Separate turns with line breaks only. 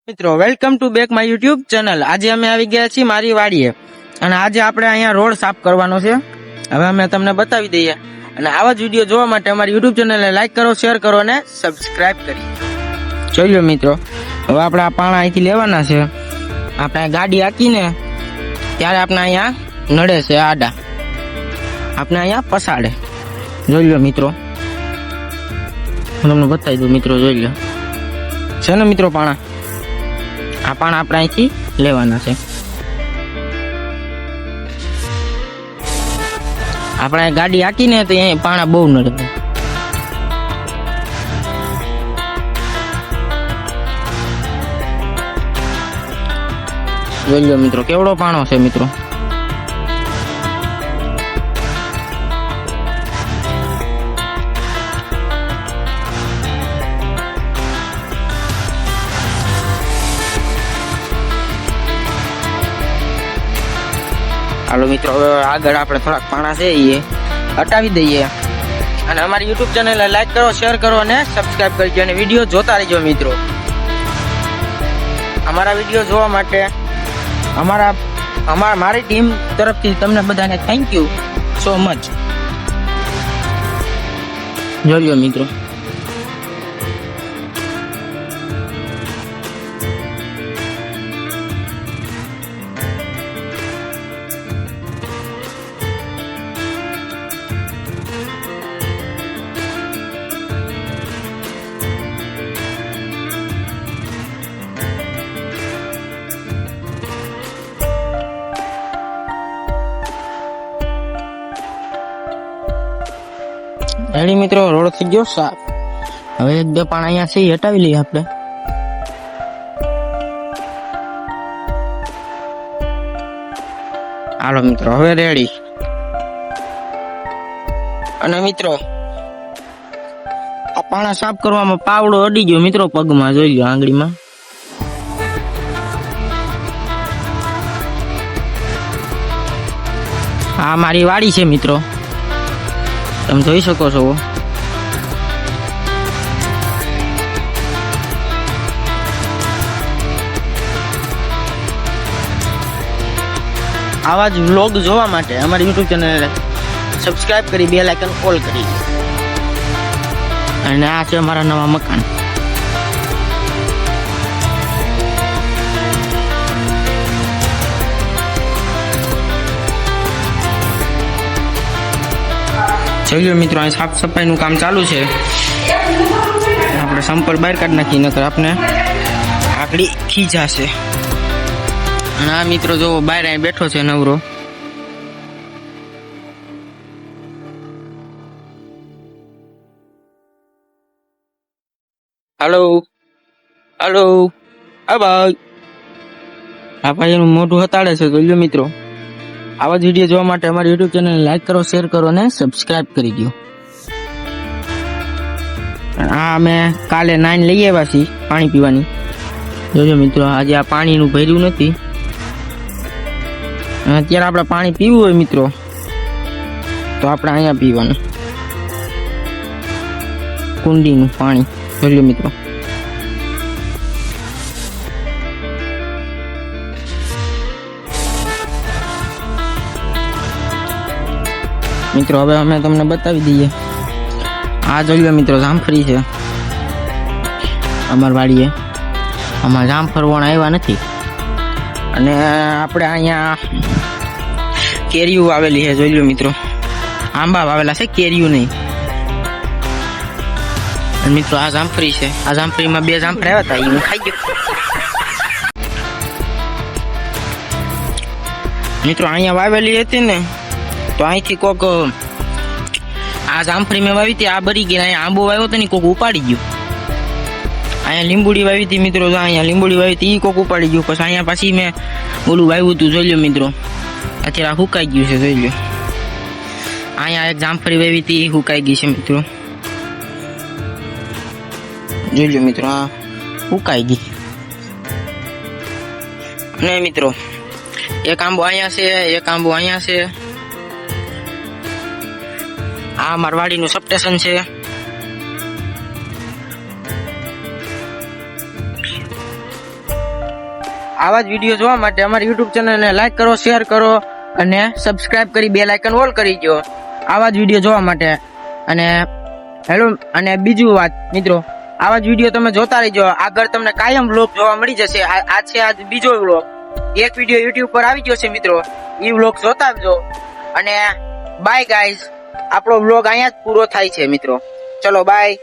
મિત્રો welcome to back my YouTube channel. આજે અમે આવી ગયા છીએ મારી વાડીએ અને આજે આપણે અહીંયા રોડ સાફ કરવાનો છે। હવે અમે તમને બતાવી દઈએ અને આવા જ વિડીયો જોવા માટે અમારી યુટ્યુબ ચેનલને લાઈક કરો, શેર કરો અને સબસ્ક્રાઇબ કરી જોઈ લો મિત્રો। હવે આપણે આ પાણા અહીંથી લેવાના છે। આપણે ગાડી હાકીને ત્યારે આપણે અહીંયા નડે છે આડા, આપણે અહીંયા પસાડે જોઈ લો મિત્રો। હું તમને બતાવી દઉં મિત્રો, જોઈ લો છે ને મિત્રો પાણા। આ પાણા આપણે અહીંથી લેવાના છે। આપણે ગાડી હાકીને તો અહીં પાણા બહુ નડે। જોઈ લો મિત્રો કેવડો પાણો છે મિત્રો। હાલો મિત્રો, હવે આગળ આપણે થોડાક પાણા છે એ હટાવી દઈએ અને અમારી યુટ્યુબ ચેનલને લાઈક કરો, શેર કરો અને સબસ્ક્રાઇબ કરજો અને વિડીયો જોતા રહેજો મિત્રો। અમારા વિડીયો જોવા માટે મારી ટીમ તરફથી તમને બધાને થેન્ક યુ સો મચ। જોઈ લો મિત્રો, રેડી મિત્રો, રોડ થઈ ગયો સાફ। હવે એક બે પાણા અહીંયા છે હટાવી લઈએ આપણે। હાલો મિત્રો, હવે રેડી। અને મિત્રો આ પાણા સાફ કરવામાં પાવડો અડી ગયો મિત્રો પગમાં, જોઈ લો આંગળીમાં। આ મારી વાડી છે મિત્રો, તમે જોઈ શકો છો। આવા જ વ્લોગ જોવા માટે અમારી યુટ્યુબ ચેનલને સબસ્ક્રાઇબ કરી બેલ આઇકન ઓલ કરી દો। અને આ છે અમારા નવા મકાન। જોઈ લો મિત્રો, અહીં સાફ સફાઈનું કામ ચાલુ છે। આપણે સંપલ બહાર કાઢી નાખી, નકર આપણે આકડી ખીજાશે। અને આ મિત્રો જો બહાર અહીં બેઠો છે નવરો। હાલો હાલો, આ ભાઈ, આ ભાઈ એનું મોઢું હતાડે છે। જોઈ લો મિત્રો, આવા જ વિડીયો જોવા માટે અમારી યુટ્યુબ ચેનલને લાઈક કરો, શેર કરો અને સબસ્ક્રાઇબ કરી દો। આ અમે કાલે નાઈન લઈ આવ્યા છીએ પાણી પીવાની। જોજો મિત્રો, આજે આ પાણીનું ભર્યું નથી। અત્યારે આપણે પાણી પીવું હોય મિત્રો તો આપણે અહીંયા પીવાનું કુંડીનું પાણી। જોજો મિત્રો, મિત્રો હવે અમે તમને બતાવી દઈએ। આ જોઈ લો મિત્રો, જામફળી છે અમારી વાડીએ। આમાં જામફળ વણ આવ્યા નથી અને આપણે અહીંયા કેરીઓ આવેલી છે। જોઈ લો મિત્રો, આંબા વાવેલા છે, કેરીઓ નહીં। મિત્રો આ જામફળી છે, આ જામફળીમાં બે જામફળ આવ્યા હતા, એ હું ખાઈ ગયો મિત્રો। અહીંયા વાવેલી હતી ને તો અહીંથી કોક આ જામફળી મેં વાવી હતી, આ બરી ગઈ। અહીંયા આંબો વાવ્યો હતો ને કોક ઉપાડી ગયું। અહીંયા લીંબુડી વાવી હતી મિત્રો, અહીંયા લીંબુડી વાવી હતી, એ કોક ઉપાડી ગયું। પછી અહીંયા પાછી મેં ઓલું વાવ્યું હતું, જોઈ લો મિત્રો, અત્યારે આ હુકાઈ ગયું છે। જોઈ લો, અહીંયા એક જામફળી વાવી હતી, એ હુકાઈ ગઈ છે મિત્રો। જોઈ લો મિત્રો, આ હુકાઈ ગઈ। અને મિત્રો એક આંબો અહીંયા છે, એક આંબો અહીંયા છે। આ મારવાડીનું સબસ્ટેશન છે। આવા જ વિડીયો જોવા માટે અમારી યુટ્યુબ ચેનલને લાઈક કરો, શેર કરો અને સબસ્ક્રાઇબ કરી બેલ આઇકન ઓલ કરી દો આવા જ વિડીયો જોવા માટે. અને હેલો, અને બીજું વાત મિત્રો, આવા જ વિડીયો તમે જોતા રહેજો. આગળ તમને કાયમ વ્લોગ જોવા મળી જશે. આ છે આજ બીજો વ્લોગ. એક વિડીયો યુટ્યુબ પર આવી ગયો છે મિત્રો, એ વ્લોગ જોતા આવજો. અને બાય ગાઈઝ, આપણો વ્લોગ અહીંયા જ પૂરો થાય છે મિત્રો. ચલો બાય.